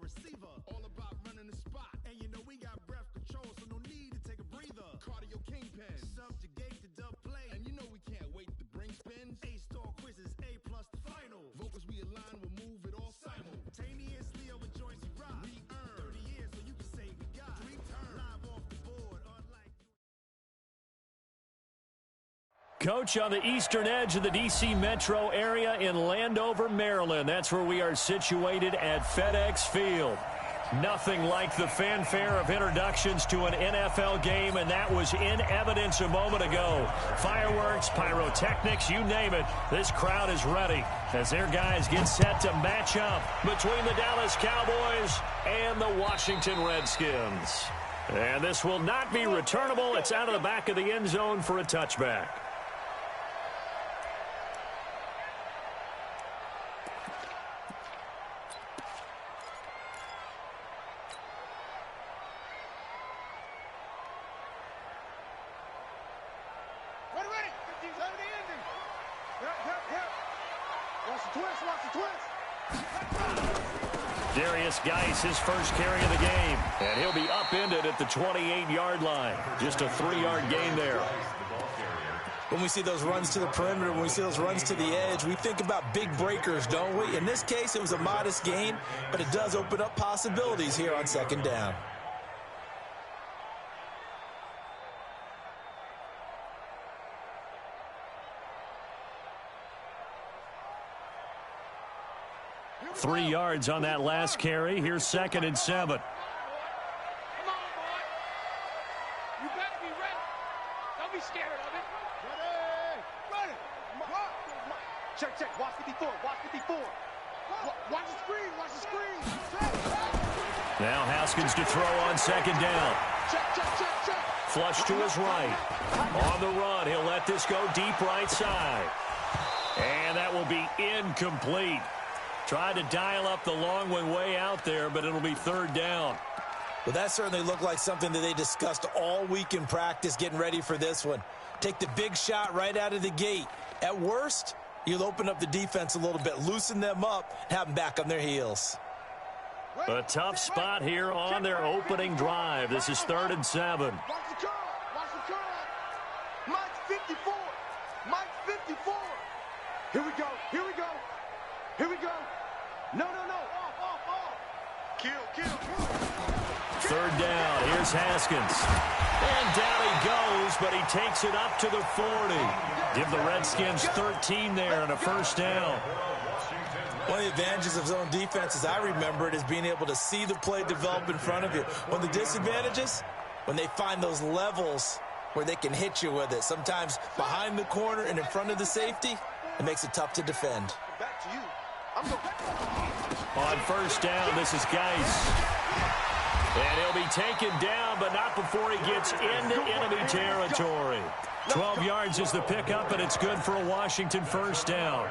receiver. All about running the spot. And you know we got breath control, so no need to take a breather. Cardio kingpin. Subjugate the dub play. And you know we can't wait to bring spins. A-star quizzes, A+ the final. Vocals we align, we'll move it all simultaneously over joints we rock. We earn 30 years so you can say we got 3 turns. Live off the board, unlike you. Coach, on the eastern edge of the D.C. metro area in Landover, Maryland. That's where we are situated at FedEx Field. Nothing like the fanfare of introductions to an NFL game, and that was in evidence a moment ago. Fireworks, pyrotechnics, you name it. This crowd is ready as their guys get set to match up between the Dallas Cowboys and the Washington Redskins. And this will not be returnable. It's out of the back of the end zone for a touchback. Geis, his first carry of the game, and he'll be upended at the 28-yard line. Just a 3-yard gain there. When we see those runs to the perimeter, when we see those runs to the edge, we think about big breakers, don't we? In this case, it was a modest gain, but it does open up possibilities here on second down. Three yards on that last carry. Here's 2nd and 7. Come on, boy. You better be ready. Don't be scared of it. Ready. Check. Watch 54. Watch 54. Watch the screen. Watch the screen. Now Haskins to throw on 2nd down. Check. Flush to his right. On the run, he'll let this go deep right side. And that will be incomplete. Tried to dial up the long one way out there, but it'll be 3rd down. Well, that certainly looked like something that they discussed all week in practice getting ready for this one. Take the big shot right out of the gate. At worst, you'll open up the defense a little bit, loosen them up, and have them back on their heels. A tough spot here on their opening drive. This is 3rd and 7. Watch the curl. Mike's 54. Here we go. No. Off. Kill. 3rd down. Here's Haskins. And down he goes, but he takes it up to the 40. Give the Redskins 13 there and a 1st down. One of the advantages of zone defense, as I remember it, is being able to see the play develop in front of you. One of the disadvantages, when they find those levels where they can hit you with it, sometimes behind the corner and in front of the safety, it makes it tough to defend. Back to you. On 1st down, this is Geis. And he'll be taken down, but not before he gets into enemy territory. 12 yards is the pickup, and it's good for a Washington 1st down.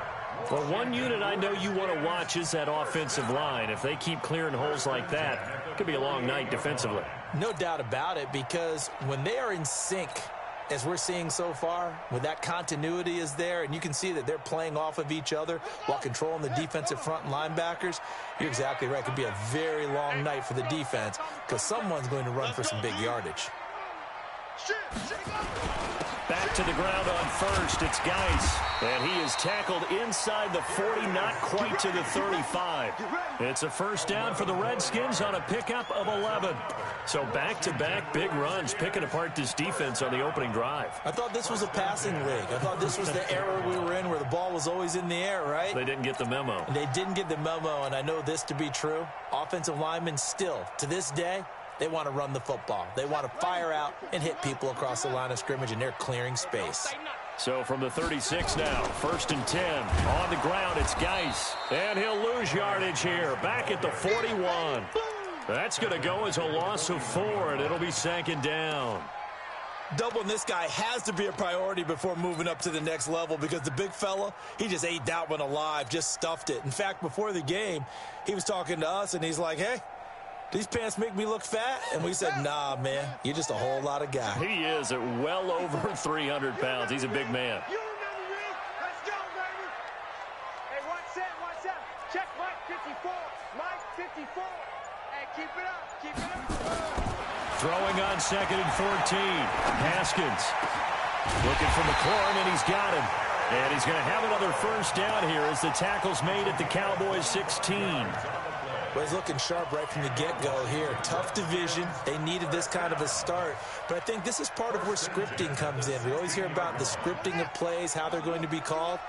Well, one unit I know you want to watch is that offensive line. If they keep clearing holes like that, it could be a long night defensively. No doubt about it, because when they are in sync, as we're seeing so far, when that continuity is there and you can see that they're playing off of each other while controlling the defensive front and linebackers, you're exactly right. It could be a very long night for the defense because someone's going to run for some big yardage. Back to the ground on 1st. It's Geis. And he is tackled inside the 40, not quite to the 35. It's a 1st down for the Redskins on a pickup of 11. So back-to-back big runs, picking apart this defense on the opening drive. I thought this was a passing league. I thought this was the era we were in where the ball was always in the air, right? They didn't get the memo. They didn't get the memo, and I know this to be true. Offensive linemen still, to this day, they want to run the football. They want to fire out and hit people across the line of scrimmage, and they're clearing space. So from the 36 now, 1st and 10. On the ground, it's Geis. And he'll lose yardage here. Back at the 41. That's going to go as a loss of 4, and it'll be 2nd down. Doubling this guy has to be a priority before moving up to the next level because the big fella, he just ate that one alive, just stuffed it. In fact, before the game, he was talking to us, and he's like, hey, these pants make me look fat? And we said, nah, man, you're just a whole lot of guy. He is at well over 300 pounds. He's a big man. You remember me? Let's go, baby. Hey, watch that. Check Mike 54. Mike 54. Keep it up. Keep it up. Throwing on 2nd and 14. Haskins looking for McLaurin, and he's got him. And he's going to have another first down here as the tackle's made at the Cowboys 16. Well, he's looking sharp right from the get-go here. Tough division. They needed this kind of a start. But I think this is part of where scripting comes in. We always hear about the scripting of plays, how they're going to be called.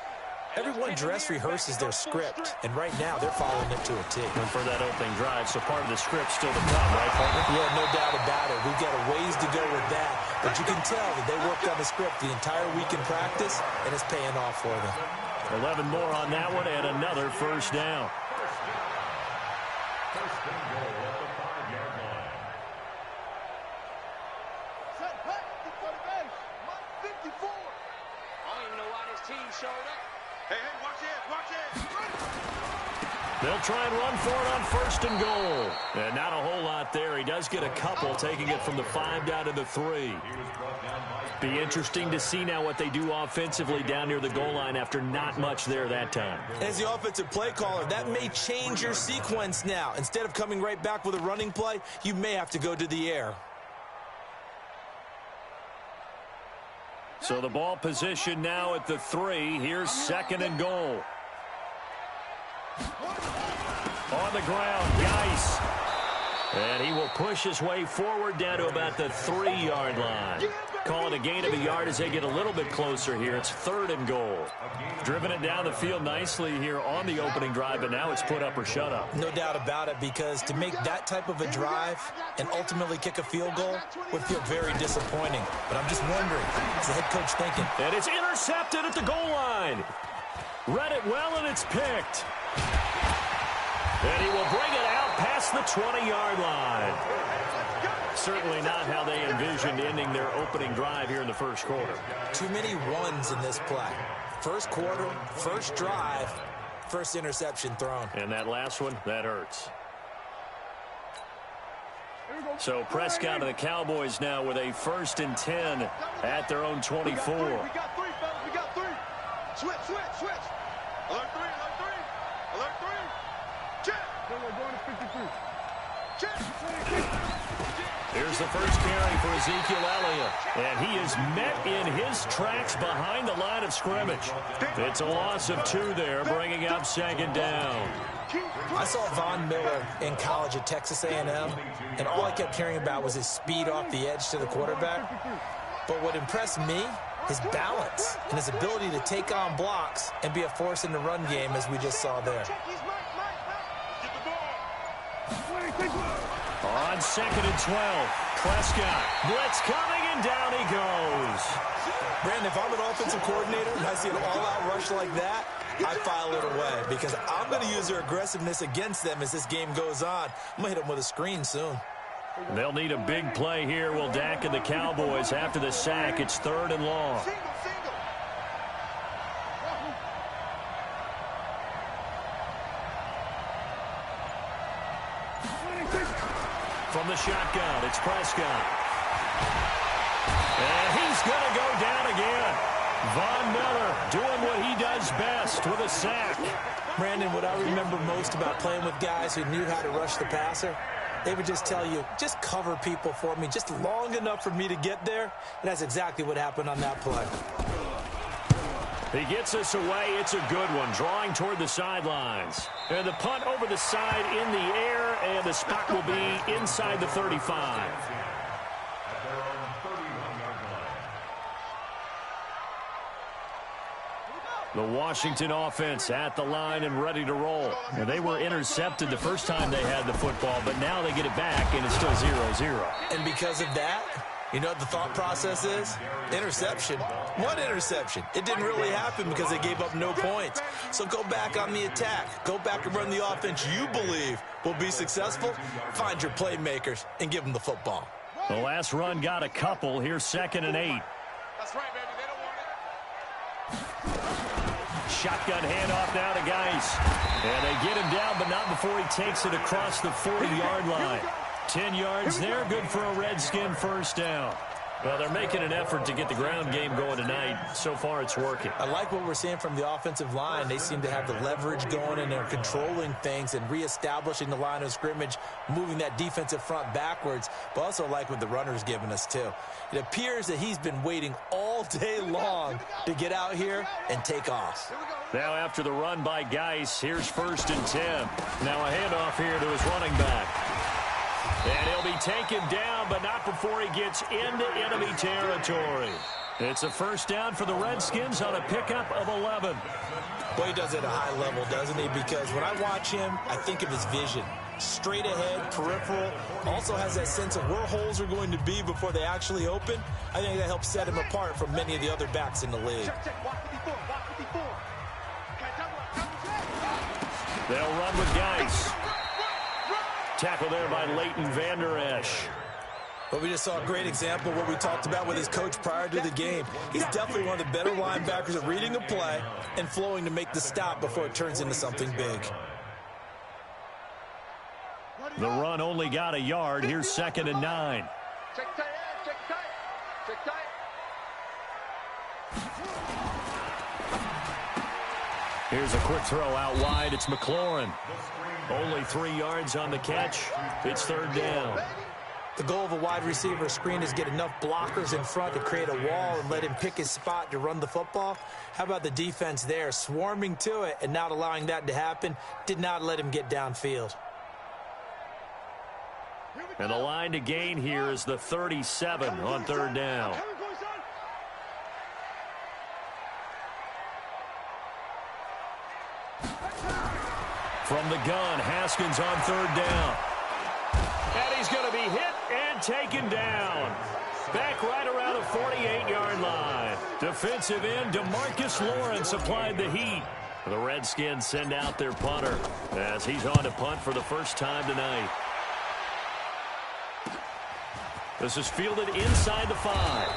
Everyone dress rehearses their script, and right now they're following it to a T. And for that opening drive, so part of the script still to come, right, partner? Yeah, no doubt about it. We've got a ways to go with that. But you can tell that they worked on the script the entire week in practice, and it's paying off for them. 11 more on that one, and another first down. First and goal at the 5-yard line. Set, hey, for the base. 54. I don't even know why this team showed up. Hey, watch it, watch it. They'll try and run for it on 1st and goal. And not a whole lot there. He does get a couple, taking it from the 5 down to the 3. Be interesting to see now what they do offensively down near the goal line after not much there that time. As the offensive play caller, that may change your sequence now. Instead of coming right back with a running play, you may have to go to the air. So the ball position now at the 3. Here's 2nd and goal. On the ground, Geis. And he will push his way forward down to about the 3-yard line. Call it a gain of a yard as they get a little bit closer here. It's 3rd and goal. Driven it down the field nicely here on the opening drive, but now it's put up or shut up. No doubt about it, because to make that type of a drive and ultimately kick a field goal would feel very disappointing. But I'm just wondering, is the head coach thinking? And it's intercepted at the goal line. Read it well, and it's picked. And he will bring it out past the 20-yard line. Certainly not how they envisioned ending their opening drive here in the first quarter. Too many ones in this play. First quarter, first drive, first interception thrown. And that last one, that hurts. So Prescott and the Cowboys now with a 1st and 10 at their own 24. We got 3, fellas. We got 3. Switch. Alert 3. Alert 3. Check. Then we're going to 53. Check. Here's the first carry for Ezekiel Elliott. And he is met in his tracks behind the line of scrimmage. It's a loss of 2 there, bringing up 2nd down. I saw Von Miller in college at Texas A&M, and all I kept hearing about was his speed off the edge to the quarterback. But what impressed me, his balance and his ability to take on blocks and be a force in the run game, as we just saw there. On 2nd and 12, Prescott. Blitz coming, and down he goes. Brandon, if I'm an offensive coordinator and I see an all-out rush like that, I file it away, because I'm going to use their aggressiveness against them as this game goes on. I'm going to hit them with a screen soon. They'll need a big play here. Will Dak and the Cowboys after the sack. It's 3rd and long. From the shotgun, it's Prescott. And he's going to go down again. Von Miller doing what he does best with a sack. Brandon, what I remember most about playing with guys who knew how to rush the passer, they would just tell you, just cover people for me just long enough for me to get there. And that's exactly what happened on that play. He gets us away. It's a good one. Drawing toward the sidelines. And the punt over the side in the air, and the spot will be inside the 35. The Washington offense at the line and ready to roll. And they were intercepted the first time they had the football, but now they get it back, and it's still 0-0. And because of that, you know what the thought process is? Interception. What interception? It didn't really happen because they gave up no points. So go back on the attack. Go back and run the offense you believe will be successful. Find your playmakers and give them the football. The last run got a couple. Here's 2nd and 8. That's right, baby. They don't want it. Shotgun handoff now to Geis. And they get him down, but not before he takes it across the 40-yard line. 10 yards there, good for a Redskin first down. Well, they're making an effort to get the ground game going tonight. So far, it's working. I like what we're seeing from the offensive line. They seem to have the leverage going, and they're controlling things and reestablishing the line of scrimmage, moving that defensive front backwards, but also like what the runner's giving us, too. It appears that he's been waiting all day long to get out here and take off. Now after the run by Geis, here's 1st and 10. Now a handoff here to his running back. And he'll be taken down, but not before he gets into enemy territory. It's a first down for the Redskins on a pickup of 11. Boy, he does it at a high level, doesn't he? Because when I watch him, I think of his vision. Straight ahead, peripheral, also has that sense of where holes are going to be before they actually open. I think that helps set him apart from many of the other backs in the league. They'll run with Geis. Tackle there by Leighton Vander Esch. But we just saw a great example of what we talked about with his coach prior to the game. He's definitely one of the better linebackers at reading a play and flowing to make the stop before it turns into something big. The run only got a yard. Here's 2nd and 9. Check tight, check tight, check tight. Here's a quick throw out wide. It's McLaurin. Only 3 yards on the catch. It's 3rd down. The goal of a wide receiver screen is get enough blockers in front to create a wall and let him pick his spot to run the football. How about the defense there, swarming to it and not allowing that to happen? Did not let him get downfield. And the line to gain here is the 37 on 3rd down. From the gun, Haskins on 3rd down. And he's going to be hit and taken down. Back right around the 48-yard line. Defensive end DeMarcus Lawrence applied the heat. The Redskins send out their punter as he's on to punt for the first time tonight. This is fielded inside the 5.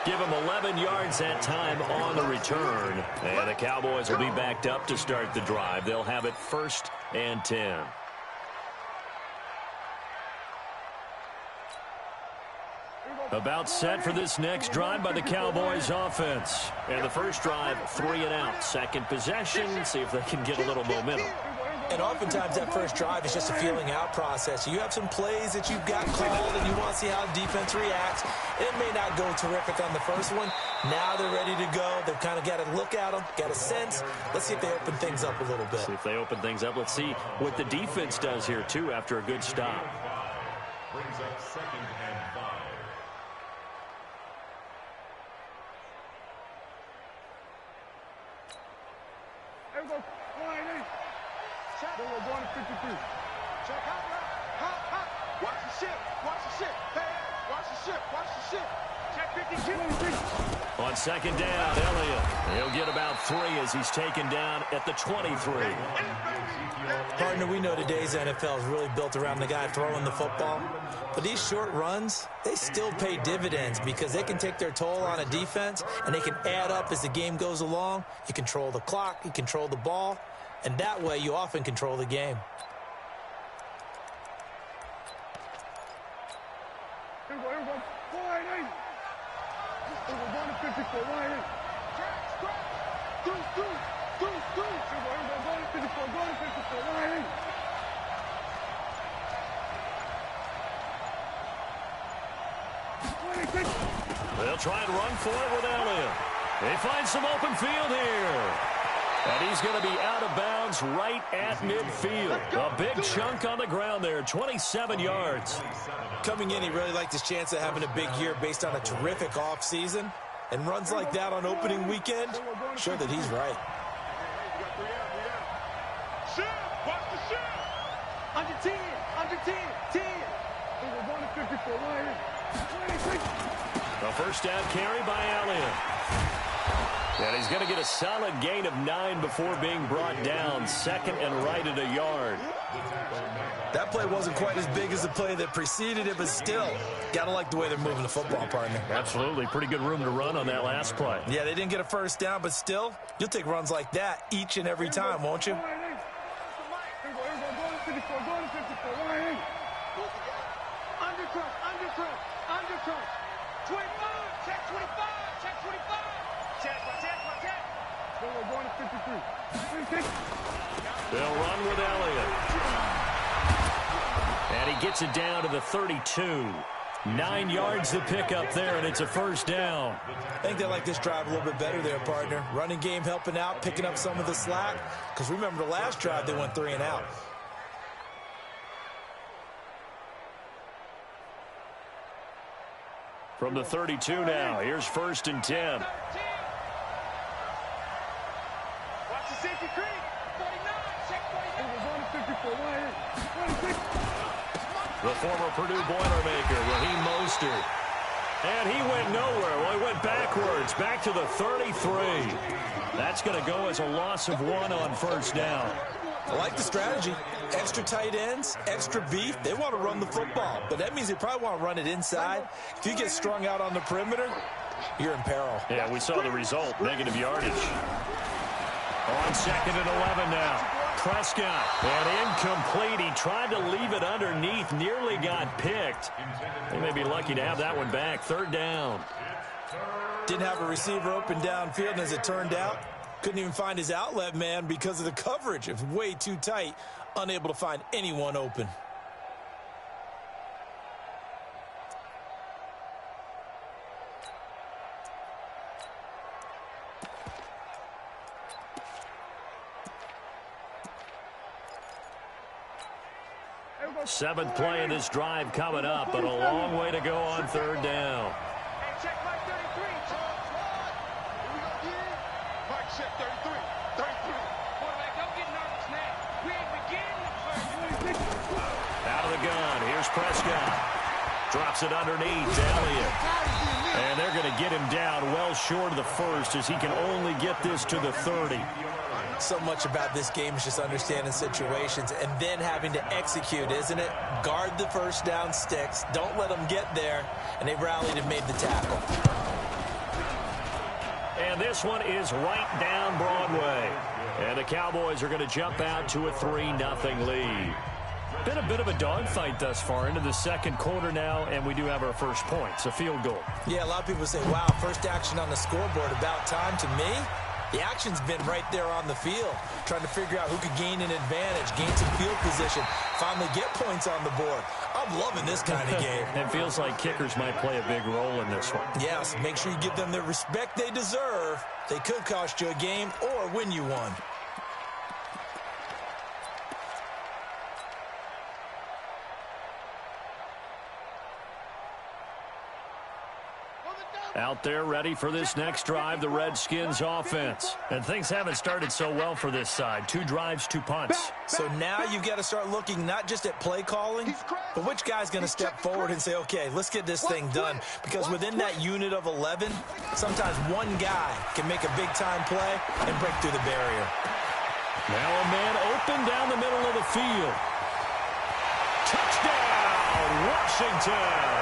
Give him 11 yards that time on the return. And the Cowboys will be backed up to start the drive. They'll have it 1st and 10. About set for this next drive by the Cowboys offense. And the first drive, 3 and out. Second possession, see if they can get a little momentum. And oftentimes that first drive is just a feeling out process. You have some plays that you've got called and you want to see how the defense reacts. It may not go terrific on the first one. Now they're ready to go. They've kind of got to look at them, got a sense. Let's see if they open things up a little bit. See if they open things up. Let's see what the defense does here, too, after a good stop. Brings up 2nd and 5. There we go. Check. Then we're going to 53. Check out. Hop, hop. Watch the ship. Watch the ship. Hey, watch the ship. Watch the ship. Check 52. On 2nd down, Elliott. He'll get about 3 as he's taken down at the 23. Partner, we know today's NFL is really built around the guy throwing the football. But these short runs, they still pay dividends because they can take their toll on a defense and they can add up as the game goes along. You control the clock, you control the ball, and that way you often control the game. Here we go. 4-8. We're going to 54. 1-8. Do. Here we go. Going to 54. Going to 54. 1-8. They'll try and run for it with Elliott. They find some open field here. And he's going to be out of bounds right at midfield. A big chunk on the ground there, 27 yards. Coming in, he really liked his chance of having a big year based on a terrific offseason. And runs like that on opening weekend, show that he's right. Ship, watch the ship. Under 10, 10. We're going to 54. 26. A first down carry by Elliott. And he's going to get a solid gain of 9 before being brought down. 2nd and right at a yard. That play wasn't quite as big as the play that preceded it, but still, gotta like the way they're moving the football, partner. Absolutely. Pretty good room to run on that last play. Yeah, they didn't get a first down, but still, you'll take runs like that each and every time, won't you? 25. Check 25. Check 25. Check. We're going to 53. They'll run with Elliott. And he gets it down to the 32. 9 yards to pick up there, and it's a first down. I think they like this drive a little bit better there, partner. Running game helping out, picking up some of the slack. Because remember the last drive, they went 3 and out. From the 32 now, here's 1st and 10. Watch the safety creek. 49. Check 49. We're going to 54. 26. The former Purdue Boilermaker, Raheem Mostert. And he went nowhere. Well, he went backwards, back to the 33. That's going to go as a loss of 1 on 1st down. I like the strategy. Extra tight ends, extra beef. They want to run the football, but that means they probably want to run it inside. If you get strung out on the perimeter, you're in peril. Yeah, we saw the result, negative yardage. On 2nd and 11 now. Prescott, and incomplete. He tried to leave it underneath, nearly got picked. They may be lucky to have that one back. 3rd down. Didn't have a receiver open downfield, and as it turned out, couldn't even find his outlet man because of the coverage. It was way too tight, unable to find anyone open. Seventh play of this drive coming up, but a long way to go on 3rd down. Hey, check Mike 33. Here we go again. Mike, check 33. 33. Quarterback, don't get nervous now. We ain't beginning the first. Out of the gun. Here's Prescott. Drops it underneath to Elliott. And they're going to get him down well short of the 1st as he can only get this to the 30. So much about this game is just understanding situations and then having to execute, isn't it? Guard the 1st down sticks. Don't let them get there. And they rallied and made the tackle. And this one is right down Broadway. And the Cowboys are going to jump out to a 3-0 lead. Been a bit of a dogfight thus far into the 2nd quarter now, and we do have our first point. It's a field goal. Yeah, a lot of people say, wow, first action on the scoreboard, about time. To me, the action's been right there on the field, trying to figure out who could gain an advantage, gain some field position, finally get points on the board. I'm loving this kind of game. It feels like kickers might play a big role in this one. Yes, make sure you give them the respect they deserve. They could cost you a game or win you one. Out there ready for this next drive, the Redskins offense. And things haven't started so well for this side. 2 drives, 2 punts. So now you've got to start looking not just at play calling, but which guy's going to step forward and say, okay, let's get this thing done. Because within that unit of 11, sometimes one guy can make a big-time play and break through the barrier. Now a man open down the middle of the field. Touchdown, Washington!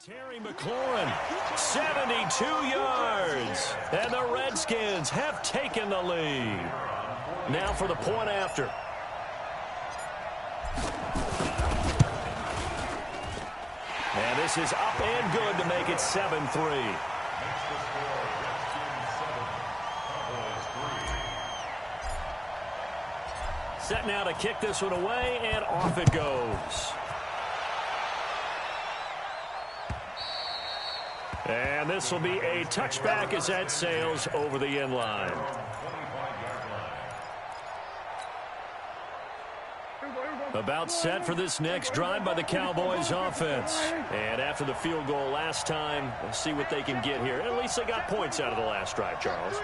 Terry McLaurin, 72 yards, and the Redskins have taken the lead. Now for the point after. And this is up and good to make it 7-3. Set now to kick this one away, and off it goes. And this will be a touchback as that sails over the end line. About set for this next drive by the Cowboys offense. And after the field goal last time, we'll see what they can get here. At least they got points out of the last drive, Charles.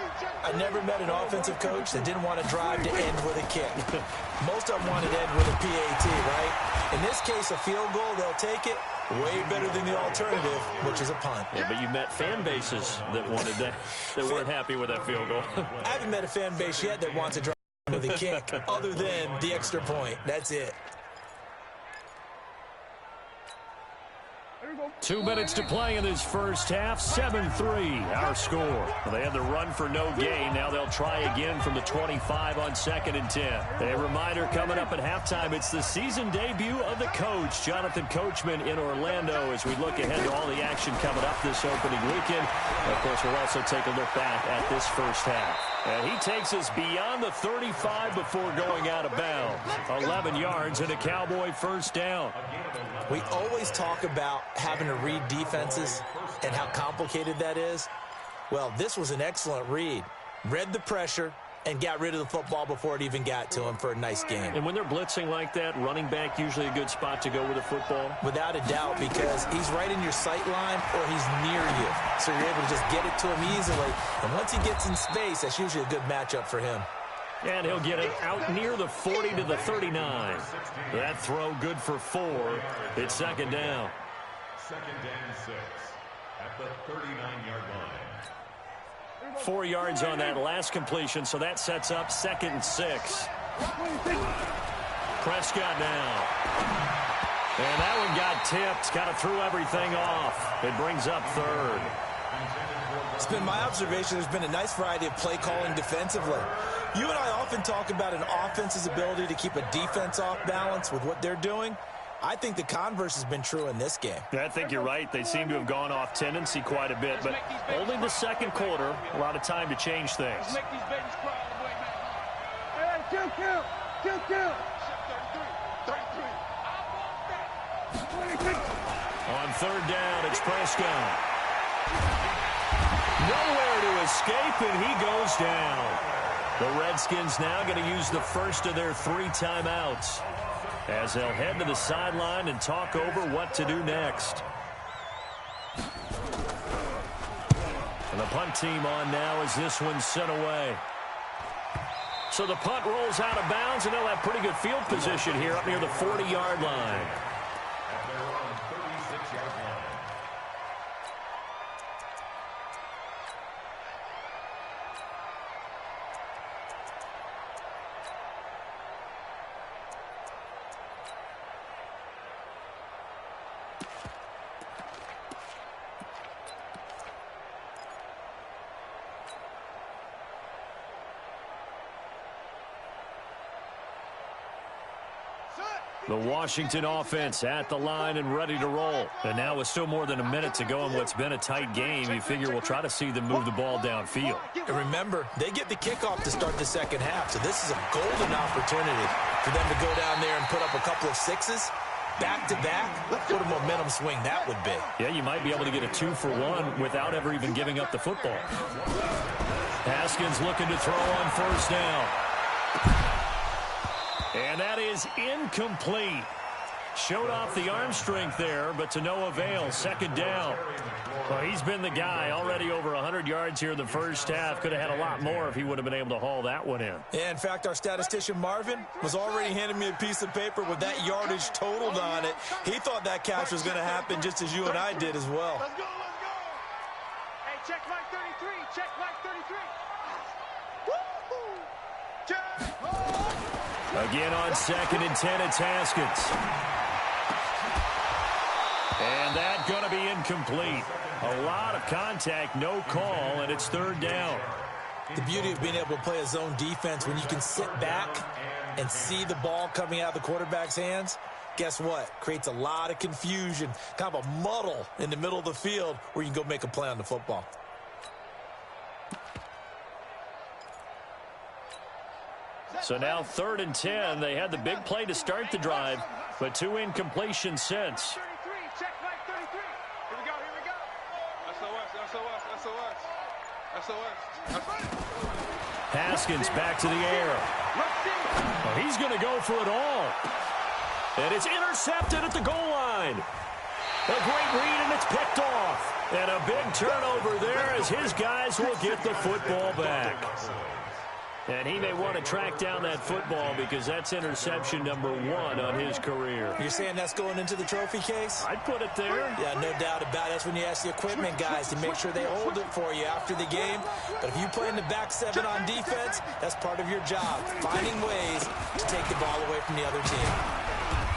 I never met an offensive coach that didn't want to drive to end with a kick. Most of them wanted to end with a PAT, right? In this case, a field goal, they'll take it. Way better than the alternative, which is a punt. Yeah, but you met fan bases that wanted that, that weren't happy with that field goal. I haven't met a fan base yet that wants to drive with a kick other than the extra point. That's it. 2 minutes to play in this first half. 7-3, our score. Well, they had the run for no gain. Now they'll try again from the 25 on 2nd and 10. A reminder coming up at halftime, it's the season debut of the coach, Jonathan Coachman, in Orlando, as we look ahead to all the action coming up this opening weekend. Of course, we'll also take a look back at this first half. And he takes us beyond the 35 before going out of bounds. 11 yards and a Cowboy first down. We always talk about having to read defenses and how complicated that is. Well, this was an excellent read. Read the pressure and got rid of the football before it even got to him for a nice game. And when they're blitzing like that, running back usually a good spot to go with the football? Without a doubt, because he's right in your sight line or he's near you. So you're able to just get it to him easily. And once he gets in space, that's usually a good matchup for him. And he'll get it out near the 40 to the 39. That throw good for 4. It's second down. 2nd and 6 at the 39-yard line. 4 yards on that last completion, so that sets up 2nd and 6. Prescott now. And that one got tipped. Kind of threw everything off. It brings up 3rd. It's been my observation there's been a nice variety of play calling defensively. You and I often talk about an offense's ability to keep a defense off balance with what they're doing. I think the converse has been true in this game. I think you're right. They seem to have gone off tendency quite a bit, but only the second quarter, a lot of time to change things. Make these babies cry all the way, man. Hey, kill. 33. On 3rd down, it's Prescott. Nowhere to escape, and he goes down. The Redskins now going to use the first of their 3 timeouts as they'll head to the sideline and talk over what to do next. And the punt team on now as this one's sent away. So the punt rolls out of bounds, and they'll have pretty good field position here up near the 40-yard line. At their own 36-yard line. The Washington offense at the line and ready to roll. And now with still more than a minute to go in what's been a tight game, you figure we'll try to see them move the ball downfield. And remember, they get the kickoff to start the second half, so this is a golden opportunity for them to go down there and put up a couple of 6s. Back-to-back, what a momentum swing that would be. Yeah, you might be able to get a 2-for-1 without ever even giving up the football. Haskins looking to throw on first down. And that is incomplete. Showed off the arm strength there, but to no avail. Second down. Well, he's been the guy. Already over 100 yards here in the first half. Could have had a lot more if he would have been able to haul that one in. Yeah, in fact, our statistician Marvin was already handing me a piece of paper with that yardage totaled on it. He thought that catch was going to happen just as you and I did as well. Let's go. Hey, check Mike 33. Check Mike 33. Woo-hoo. Check. Again on 2nd and 10, it's Haskins. And that's going to be incomplete. A lot of contact, no call, and it's third down. The beauty of being able to play a zone defense when you can sit back and see the ball coming out of the quarterback's hands, guess what? Creates a lot of confusion, kind of a muddle in the middle of the field where you can go make a play on the football. So now 3rd and 10. They had the big play to start the drive, but 2 incompletions since. 33, check right 33. Here we go, here we go. SOS. Haskins back to the air. Oh, he's going to go for it all. And it's intercepted at the goal line. A great read, and it's picked off. And a big turnover there as his guys will get the football back. And he may want to track down that football because that's interception number 1 on his career. You're saying that's going into the trophy case? I'd put it there. Yeah, no doubt about it. That's when you ask the equipment guys to make sure they hold it for you after the game. But if you play in the back 7 on defense, that's part of your job, finding ways to take the ball away from the other team.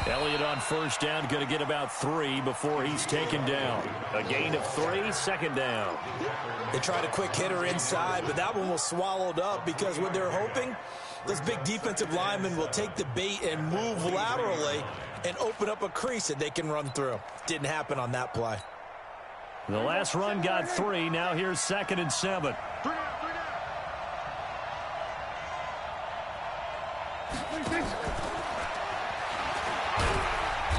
Elliott on first down, going to get about 3 before he's taken down. A gain of 3, 2nd down. They tried a quick hitter inside, but that one was swallowed up because what they're hoping, those big defensive linemen will take the bait and move laterally and open up a crease that they can run through. Didn't happen on that play. The last run got 3. Now here's 2nd and 7.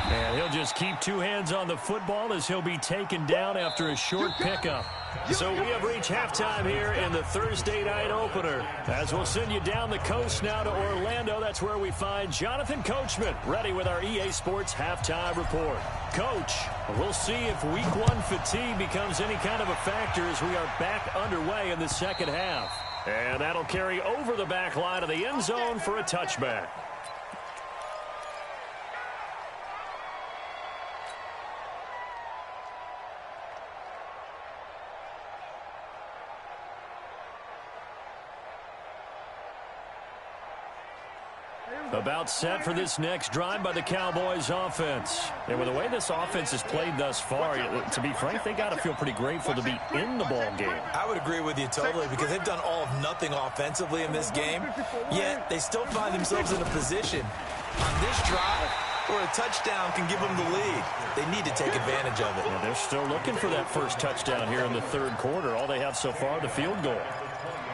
And he'll just keep 2 hands on the football as he'll be taken down after a short pickup. So we have reached halftime here in the Thursday night opener. As we'll send you down the coast now to Orlando, that's where we find Jonathan Coachman ready with our EA Sports halftime report. Coach, we'll see if week 1 fatigue becomes any kind of a factor as we are back underway in the second half. And that'll carry over the back line of the end zone for a touchback. About set for this next drive by the Cowboys offense. And with the way this offense has played thus far, to be frank, they got to feel pretty grateful to be in the ball game. I would agree with you totally because they've done all of nothing offensively in this game, yet they still find themselves in a position on this drive where a touchdown can give them the lead. They need to take advantage of it. Yeah, they're still looking for that first touchdown here in the 3rd quarter. All they have so far, the field goal.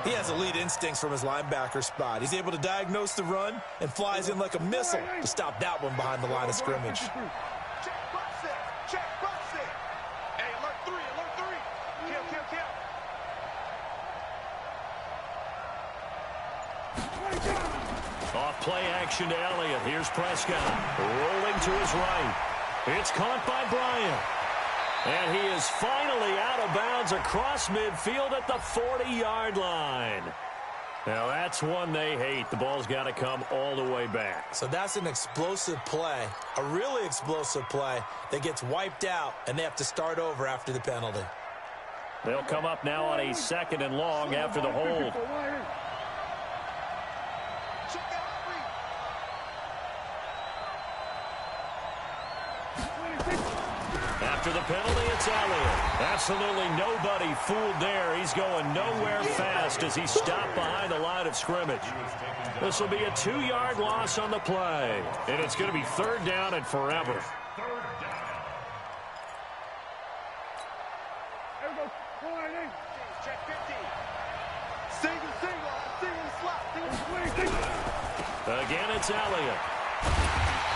He has elite instincts from his linebacker spot. He's able to diagnose the run and flies in like a missile to stop that one behind the line of scrimmage. Check, box it. Hey, alert 3. Kill. Off play action to Elliott. Here's Prescott. Rolling to his right. It's caught by Bryant. And he is finally out of bounds across midfield at the 40-yard line. Now, that's one they hate. The ball's got to come all the way back. So that's an explosive play, a really explosive play that gets wiped out, and they have to start over after the penalty. They'll come up now on a 2nd and long after the hold. After the penalty, it's Elliott. Absolutely nobody fooled there. He's going nowhere fast as he stopped behind the line of scrimmage. This will be a 2-yard loss on the play. And it's going to be 3rd down and forever. Check 50. Single slot. Again, it's Elliott.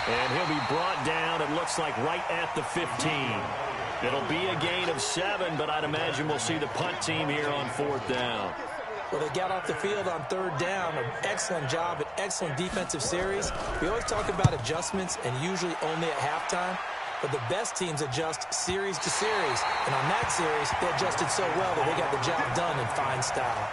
And he'll be brought down, it looks like, right at the 15. It'll be a gain of 7, but I'd imagine we'll see the punt team here on 4th down. Well, they got off the field on 3rd down. An excellent job, an excellent defensive series. We always talk about adjustments and usually only at halftime. But the best teams adjust series to series. And on that series, they adjusted so well that they got the job done in fine style.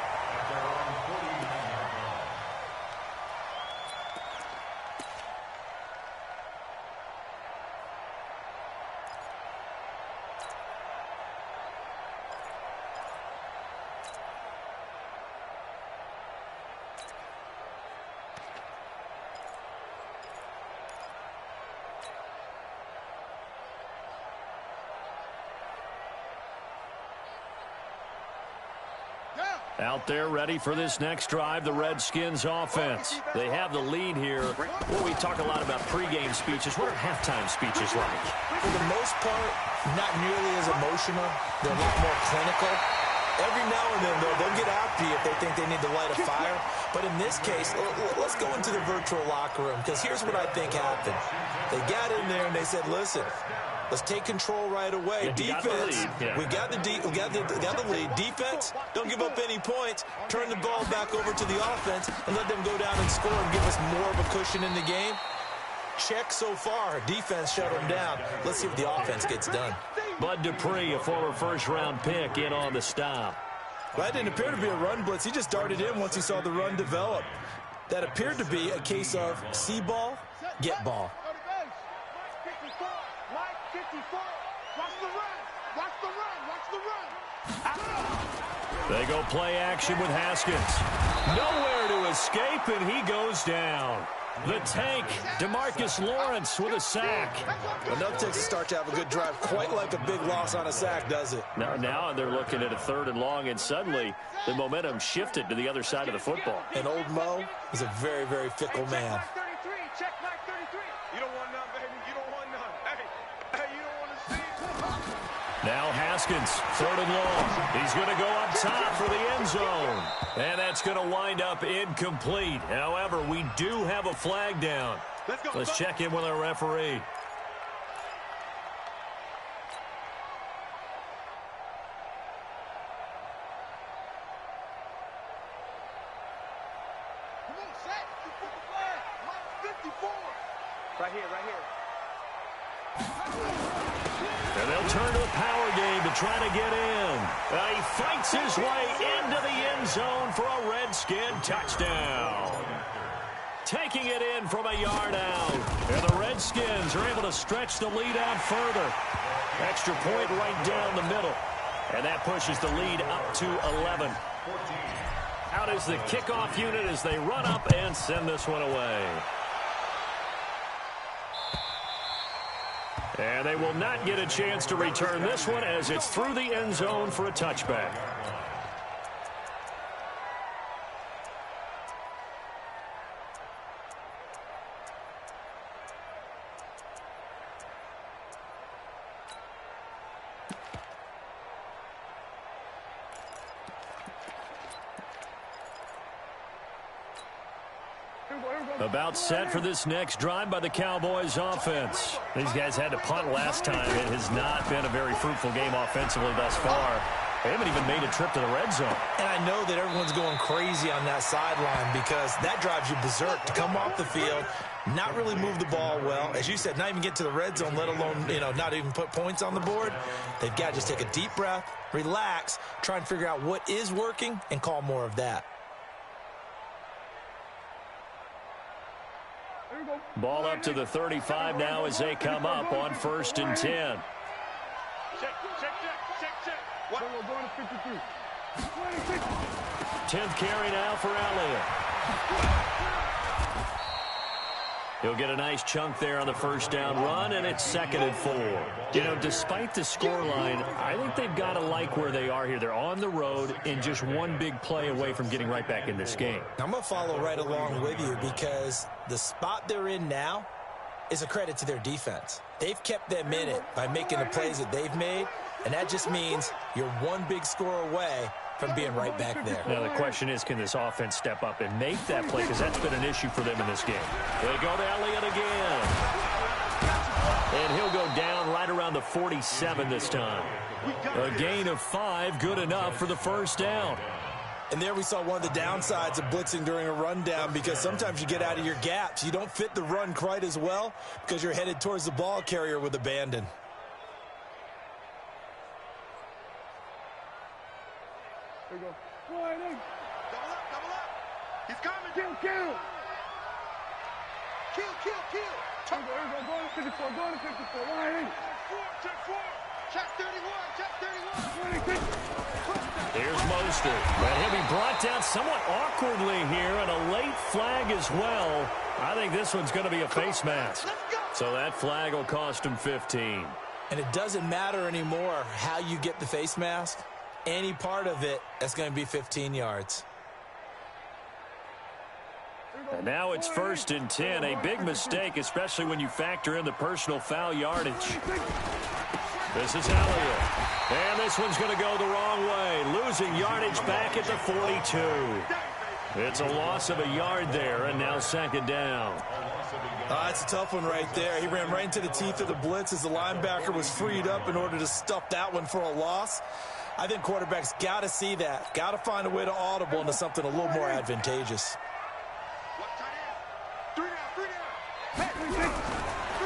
Out there ready for this next drive, the Redskins offense. They have the lead here. Well, we talk a lot about pregame speeches. What are halftime speeches like? For the most part, not nearly as emotional. They're a lot more clinical. Every now and then, though, they'll get after you if they think they need to light a fire. But in this case, let's go into the virtual locker room, because here's what I think happened. They got in there and they said, listen, let's take control right away. Defense, we got the lead. Defense, don't give up any points. Turn the ball back over to the offense and let them go down and score and give us more of a cushion in the game. Check so far. Defense shut them down. Let's see what the offense gets done. Bud Dupree, a former first-round pick, in on the stop. Well, that didn't appear to be a run blitz. He just darted in once he saw the run develop. That appeared to be a case of see ball, get ball. They go play action with Haskins. Nowhere to escape, and he goes down. The tank, DeMarcus Lawrence with a sack. Enough takes a start to have a good drive. Quite like a big loss on a sack, does it? Now they're looking at a 3rd and long, and suddenly the momentum shifted to the other side of the football. And old Mo is a very, very fickle man. Check mark 33. You don't want none, baby. You don't want none. Hey, you don't want to see. Now Haskins, 3rd and long. He's going to go up top for the end zone. And that's going to wind up incomplete. However, we do have a flag down. Let's check in with our referee. Come on, set. You put the flag. Mark 54. Right here. And they'll turn to a power game to try to get in. He fights his way into the end zone for a Redskin touchdown. Taking it in from a yard out. And the Redskins are able to stretch the lead out further. Extra point right down the middle. And that pushes the lead up to 11. Out is the kickoff unit as they run up and send this one away. And they will not get a chance to return this one as it's through the end zone for a touchback. About set for this next drive by the Cowboys offense. These guys had to punt last time. It has not been a very fruitful game offensively thus far. They haven't even made a trip to the red zone. And I know that everyone's going crazy on that sideline because that drives you berserk to come off the field, not really move the ball well. As you said, not even get to the red zone, let alone, not even put points on the board. They've got to just take a deep breath, relax, try and figure out what is working, and call more of that. Ball up to the 35 now as they come up on 1st and 10. Check. What? 10th carry now for Elliott. He'll get a nice chunk there on the first down run, and it's 2nd and 4. Despite the scoreline, I think they've got to like where they are here. They're on the road and just one big play away from getting right back in this game. I'm going to follow right along with you because the spot they're in now is a credit to their defense. They've kept them in it by making the plays that they've made, and that just means you're one big score away from being right back there. Now, the question is, can this offense step up and make that play? Because that's been an issue for them in this game. They go to Elliott again. And he'll go down right around the 47 this time. A gain of 5, good enough for the first down. And there we saw one of the downsides of blitzing during a rundown because sometimes you get out of your gaps. You don't fit the run quite as well because you're headed towards the ball carrier with abandon. There you go. Double up. He's coming. Kill. Go to 54. Check 4. Check 31. Here's Mostert. And he'll be brought down somewhat awkwardly here, and a late flag as well. I think this one's going to be a face mask. So that flag will cost him 15. And it doesn't matter anymore how you get the face mask. any part of it, that's going to be 15 yards. And now it's 1st and 10. A big mistake, especially when you factor in the personal foul yardage. This is Elliott. And this one's going to go the wrong way. Losing yardage back at the 42. It's a loss of a yard there, and now 2nd down. It's a tough one right there. He ran right into the teeth of the blitz as the linebacker was freed up in order to stuff that one for a loss. I think quarterbacks got to see that. Got to find a way to audible into something a little more advantageous.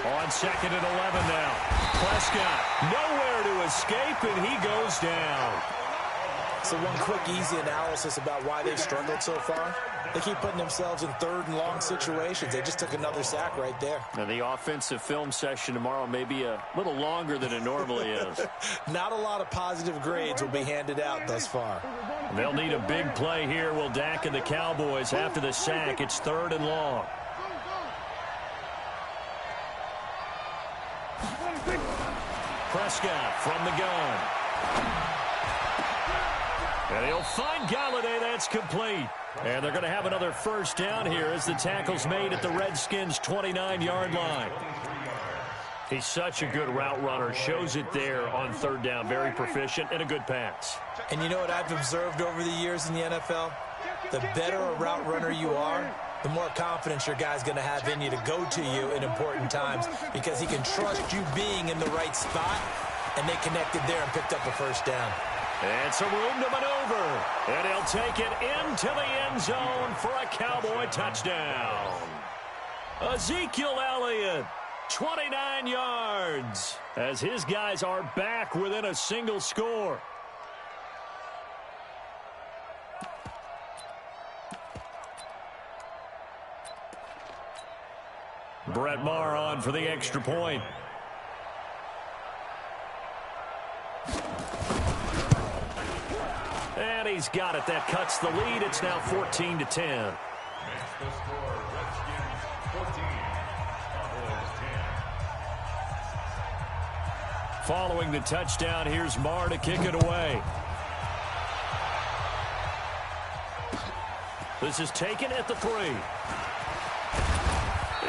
On 2nd and 11 now. Prescott nowhere to escape, and he goes down. So one quick, easy analysis about why they've struggled so far. They keep putting themselves in 3rd and long situations. They just took another sack right there. Now, the offensive film session tomorrow may be a little longer than it normally is. Not a lot of positive grades will be handed out thus far. They'll need a big play here. Will Dak and the Cowboys after the sack. It's 3rd and long. Prescott from the gun. And he'll find Galladay. That's complete. And they're going to have another 1st down here as the tackle's made at the Redskins' 29-yard line. He's such a good route runner. Shows it there on 3rd down. Very proficient and a good pass. And you know what I've observed over the years in the NFL? The better a route runner you are, the more confidence your guy's going to have in you to go to you in important times because he can trust you being in the right spot, and they connected there and picked up a 1st down. And some room to maneuver, and he'll take it into the end zone for a Cowboy touchdown. Ezekiel Elliott, 29 yards, as his guys are back within a single score. Brett Maher on for the extra point. And he's got it. That cuts the lead. It's now 14-10. Makes the score Redskins 14, Cowboys 10. Following the touchdown, here's Maher to kick it away. This is taken at the 3.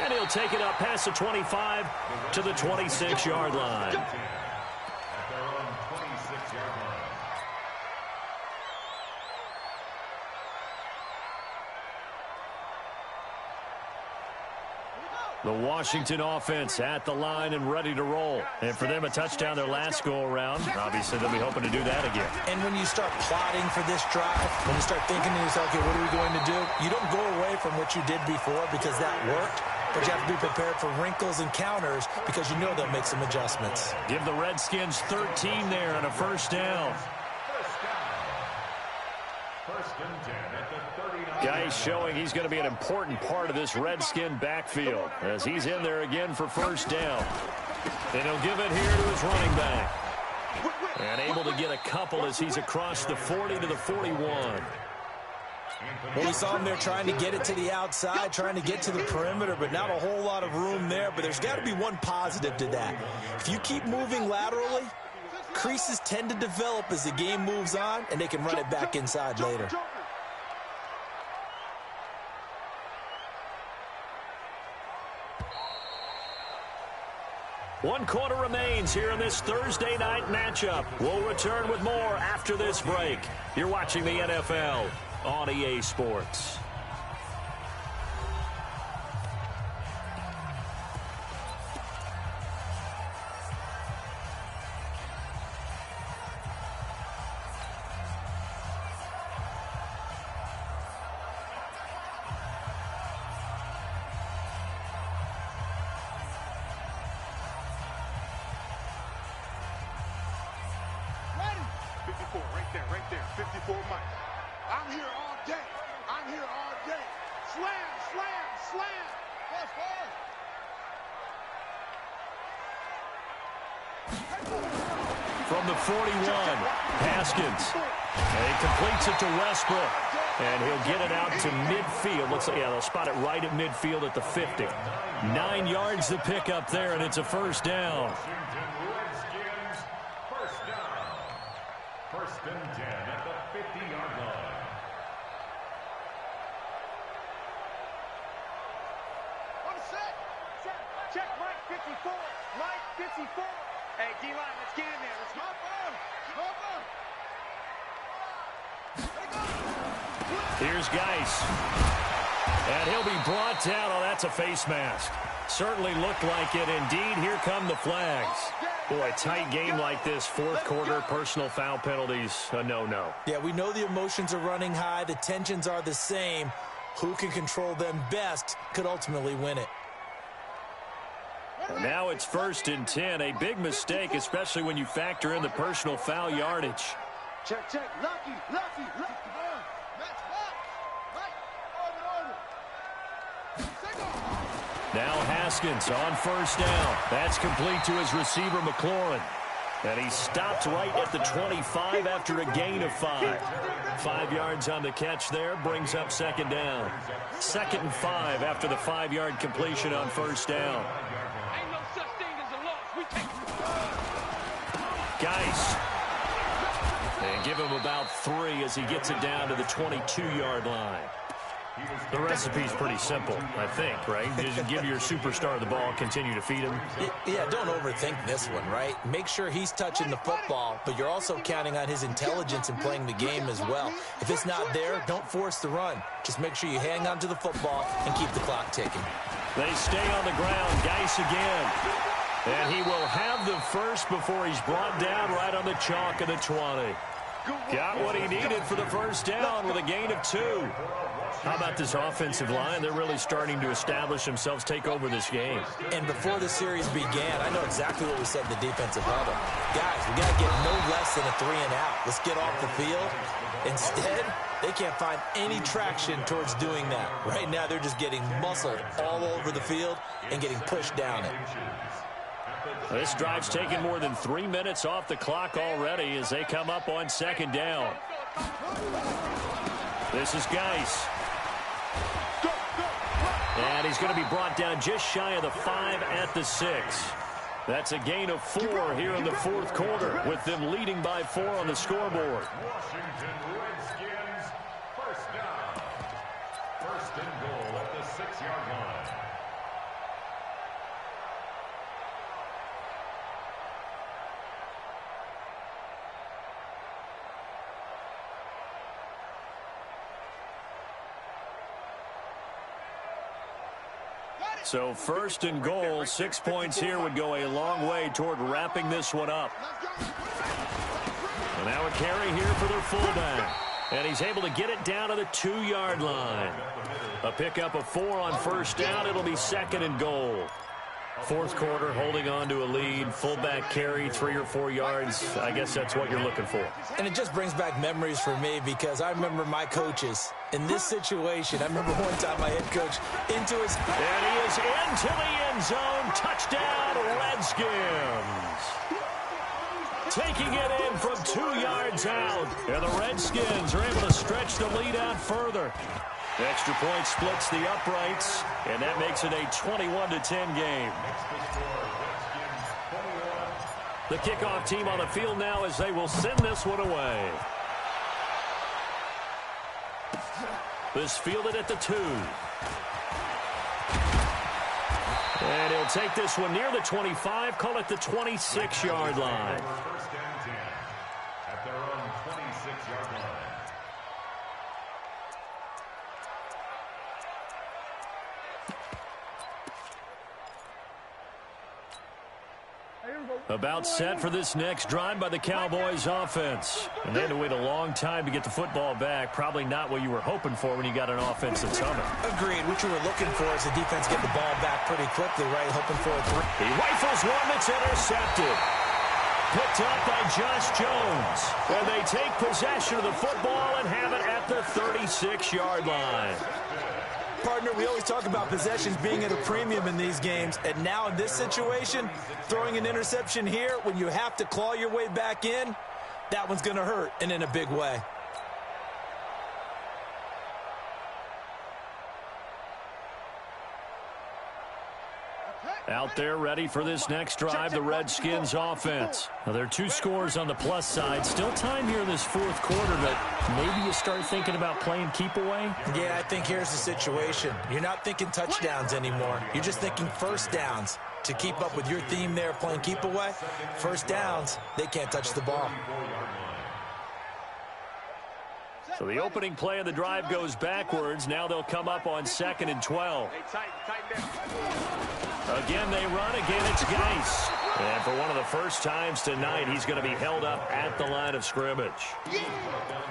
And he'll take it up past the 25 to the 26-yard line. At their own 26-yard line. The Washington offense at the line and ready to roll. And for them, a touchdown their last go-around. Obviously, they'll be hoping to do that again. And when you start plotting for this drive, when you start thinking to yourself, okay, what are we going to do? You don't go away from what you did before because that worked. But you have to be prepared for wrinkles and counters because you know they'll make some adjustments. Give the Redskins 13 there and a 1st down. First and 10 at the 39. Guy showing he's going to be an important part of this Redskin backfield as he's in there again for 1st down. And he'll give it here to his running back. And able to get a couple as he's across the 40 to the 41. Well, we saw him there trying to get it to the outside, trying to get to the perimeter, but not a whole lot of room there. But there's got to be one positive to that. If you keep moving laterally, creases tend to develop as the game moves on, and they can run it back inside later. One quarter remains here in this Thursday night matchup. We'll return with more after this break. You're watching the NFL on EA Sports. Right there, 54 Mike. I'm here all day. I'm here all day. Slam, slam, slam. Fast forward. From the 41, Haskins. And he completes it to Westbrook. And he'll get it out to midfield. Looks like, yeah, they'll spot it right at midfield at the 50. 9 yards to pick up there, and it's a 1st down. First and 10 at the 50-yard line. Check Mike 54. Mike 54. Hey, D-line, let's get in there. Let's hop on. Here's Geis. And he'll be brought down. Oh, that's a face mask. Certainly looked like it. Indeed, here come the flags. Boy, a tight game like this, fourth quarter, personal foul penalties, a no-no. Yeah, we know the emotions are running high. The tensions are the same. Who can control them best could ultimately win it. And now it's first and 10. A big mistake, especially when you factor in the personal foul yardage. Check. Lucky. Now Haskins on first down. That's complete to his receiver, McLaurin. And he stopped right at the 25 after a gain of 5. 5 yards on the catch there, brings up second down. 2nd and 5 after the 5-yard completion on first down. Ain't no such thing as a loss. We take Geis. And give him about 3 as he gets it down to the 22-yard line. The recipe's pretty simple, I think, right? Just give your superstar the ball, continue to feed him. Yeah, don't overthink this one, right? Make sure he's touching the football, but you're also counting on his intelligence in playing the game as well. If it's not there, don't force the run. Just make sure you hang on to the football and keep the clock ticking. They stay on the ground. Geis again. And he will have the first before he's brought down right on the chalk of the 20. Got what he needed for the first down with a gain of 2. How about this offensive line? They're really starting to establish themselves, take over this game. And before the series began, I know exactly what we said in the defensive huddle. Guys, we got to get no less than a 3-and-out. Let's get off the field. Instead, they can't find any traction towards doing that. Right now, they're just getting muscled all over the field and getting pushed down it. This drive's taken more than 3 minutes off the clock already as they come up on second down. This is Geis. And he's going to be brought down just shy of the 5 at the 6. That's a gain of 4 here in the fourth quarter, with them leading by 4 on the scoreboard. Washington Redskins, first down. First and goal at the 6-yard line. So first and goal, 6 points here would go a long way toward wrapping this one up. And now a carry here for their fullback. And he's able to get it down to the 2-yard line. A pickup of 4 on first down. It'll be second and goal. Fourth quarter, holding on to a lead. Fullback carry, 3 or 4 yards. I guess that's what you're looking for. And it just brings back memories for me because I remember my coaches in this situation. I remember one time my head coach into his... And he is into the end zone. Touchdown, Redskins. Taking it in from 2 yards out. And the Redskins are able to stretch the lead out further. The extra point splits the uprights, and that makes it a 21-10 game. The kickoff team on the field now as they will send this one away. This fielded at the 2. And he'll take this one near the 25, call it the 26-yard line. First and 10 at their own 26-yard line. About set for this next drive by the Cowboys offense. And they had to wait a long time to get the football back. Probably not what you were hoping for when you got an offense that's humming. Agreed. What you were looking for is the defense get the ball back pretty quickly, right? Hoping for a 3. He rifles one that's intercepted. Picked up by Josh Jones. And they take possession of the football and have it at the 36-yard line. Partner, we always talk about possessions being at a premium in these games, and now in this situation, throwing an interception here when you have to claw your way back in, that one's going to hurt, and in a big way. Out there ready for this next drive, the Redskins offense. Now, there are 2 scores on the plus side. Still time here in this fourth quarter, but maybe you start thinking about playing keep away? Yeah, I think here's the situation. You're not thinking touchdowns anymore. You're just thinking first downs. To keep up with your theme there, playing keep away, first downs, they can't touch the ball. So the opening play of the drive goes backwards. Now they'll come up on 2nd and 12. Again, they run. Again, it's Geis. And for one of the first times tonight, he's going to be held up at the line of scrimmage.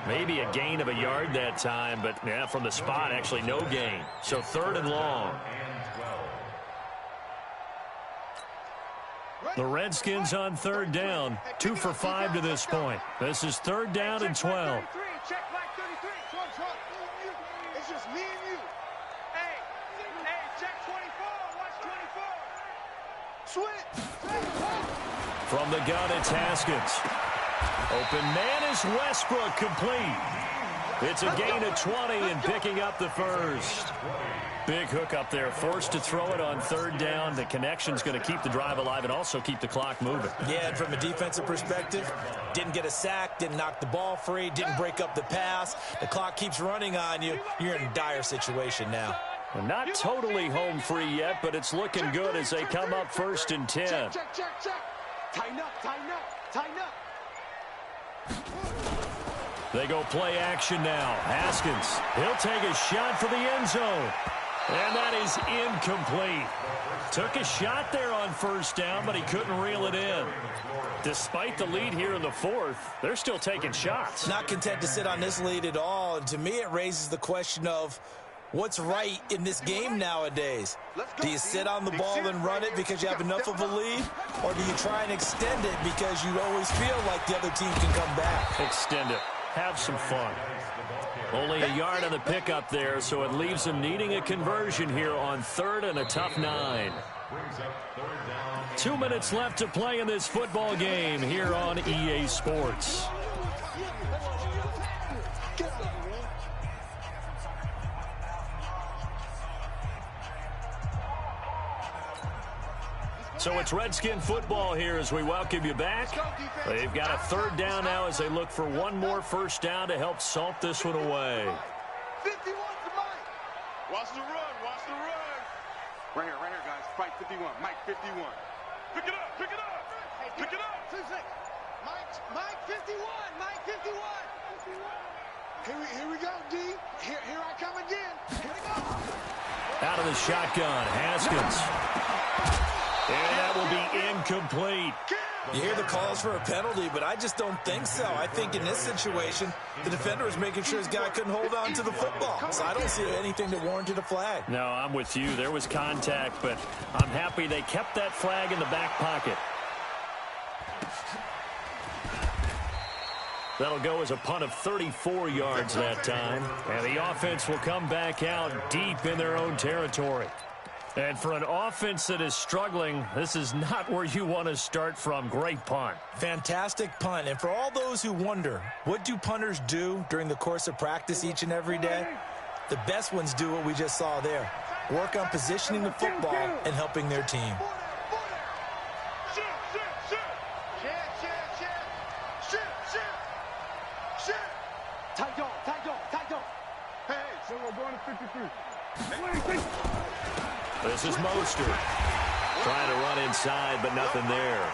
Maybe a gain of a yard that time, but yeah, from the spot, actually no gain. So 3rd and long. The Redskins on 3rd down, 2 for 5 to this point. This is 3rd down and 12. It's just me and you. Hey, check 24. Watch 24. Switch. From the gun, it's Haskins. Open man is Westbrook, complete. It's a gain of 20 and picking up the first. Big hook up there, forced to throw it on 3rd down. The connection's going to keep the drive alive and also keep the clock moving. Yeah, and from a defensive perspective, didn't get a sack, didn't knock the ball free, didn't break up the pass. The clock keeps running on you. You're in a dire situation now. Well, not totally home free yet, but it's looking good as they come up 1st and 10. Check. Tighten up. They go play action now. Haskins, he'll take a shot for the end zone. And that is incomplete. Took a shot there on 1st down, but he couldn't reel it in. Despite the lead here in the 4th, they're still taking shots. Not content to sit on this lead at all. And to me, it raises the question of what's right in this game nowadays. Do you sit on the ball and run it because you have enough of a lead? Or do you try and extend it because you always feel like the other team can come back? Extend it. Have some fun. Only a yard on the pickup there, so it leaves them needing a conversion here on 3rd and a tough 9. 2 minutes left to play in this football game here on EA Sports. So it's Redskin football here as we welcome you back. They've got a 3rd down now as they look for one more first down to help salt this one away. 51 to Mike. Watch the run. Right here, guys. Fight 51. Mike 51. Pick it up. Hey, pick it up. 2-6. Mike 51. Mike 51. Here we go, D. Here I come again. Here we go. Out of the shotgun, Haskins. And that will be incomplete. You hear the calls for a penalty, but I just don't think so. I think in this situation, the defender was making sure his guy couldn't hold on to the football. So I don't see anything that warranted a flag. No, I'm with you. There was contact, but I'm happy they kept that flag in the back pocket. That'll go as a punt of 34 yards that time. And the offense will come back out deep in their own territory. And for an offense that is struggling, this is not where you want to start from. Great punt. Fantastic punt. And for all those who wonder, what do punters do during the course of practice each and every day? The best ones do what we just saw there. Work on positioning the football and helping their team. Tight dog. Hey, so we're going to 53. This is Mostert. Trying to run inside, but nothing there.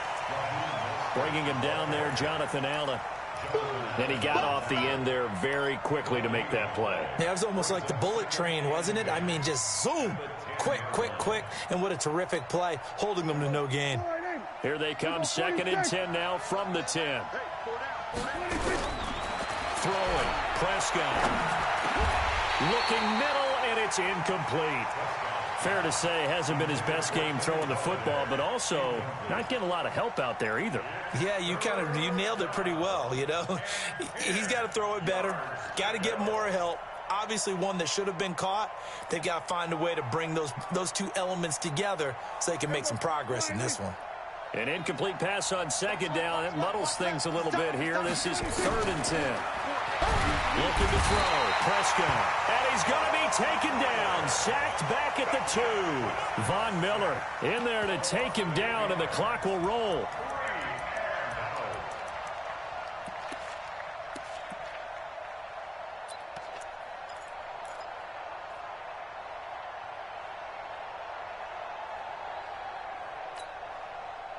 Bringing him down there, Jonathan Allen. And he got off the end there very quickly to make that play. Yeah, it was almost like the bullet train, wasn't it? I mean, just zoom. Quick. And what a terrific play, holding them to no gain. Here they come, 2nd and 10 now from the 10. Throwing, Prescott. Looking middle, and it's incomplete. Fair to say, hasn't been his best game throwing the football, but also not getting a lot of help out there either. Yeah, you nailed it pretty well, you know. He's got to throw it better, got to get more help. Obviously one that should have been caught. They've got to find a way to bring those two elements together so they can make some progress in this one. An incomplete pass on 2nd down. It muddles things a little bit here. This is 3rd and 10. Looking to throw. Prescott. And he's going to be taken down. Sacked back at the 2. Von Miller in there to take him down, and the clock will roll.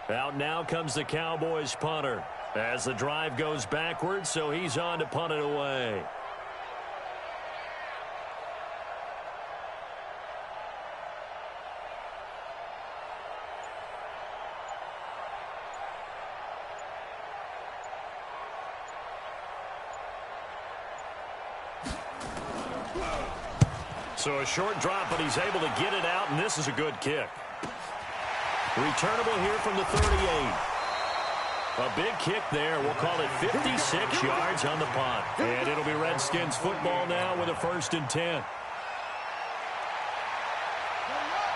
Out now comes the Cowboys punter as the drive goes backwards, so he's on to punt it away. So a short drop, but he's able to get it out, and this is a good kick. Returnable here from the 38. A big kick there. We'll call it 56 yards on the punt. And it'll be Redskins football now with a 1st and 10.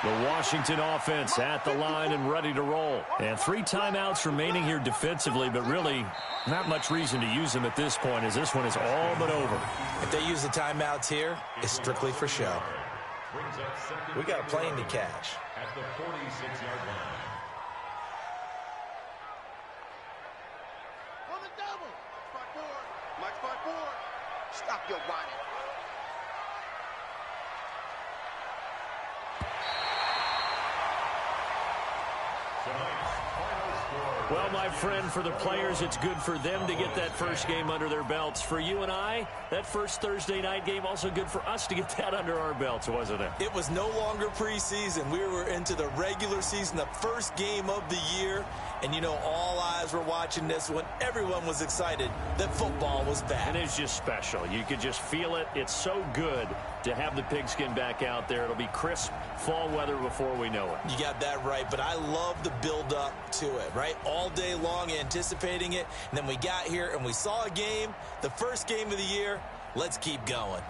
The Washington offense at the line and ready to roll. And 3 timeouts remaining here defensively, but really not much reason to use them at this point, as this one is all but over. If they use the timeouts here, it's strictly for show. We got a plane to catch. At the 46-yard line. On the double. Max by 4. Stop your whining. Well, my friend, for the players, it's good for them to get that first game under their belts. For you and I, that first Thursday night game, also good for us to get that under our belts, wasn't it? It was no longer preseason. We were into the regular season, the first game of the year. And, you know, all eyes were watching this when everyone was excited that football was back. And it's just special. You could just feel it. It's so good to have the pigskin back out there. It'll be crisp fall weather before we know it. You got that right, but I love the build-up to it, right? All day long anticipating it, and then we got here and we saw a game, the first game of the year. Let's keep going.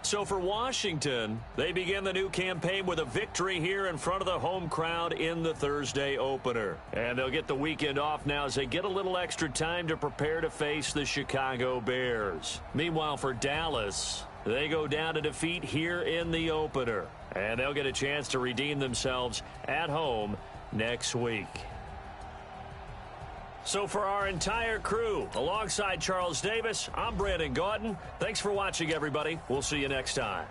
So for Washington, they begin the new campaign with a victory here in front of the home crowd in the Thursday opener. And they'll get the weekend off now as they get a little extra time to prepare to face the Chicago Bears. Meanwhile, for Dallas, they go down to defeat here in the opener. And they'll get a chance to redeem themselves at home next week. So for our entire crew, alongside Charles Davis, I'm Brandon Gaudin. Thanks for watching, everybody. We'll see you next time.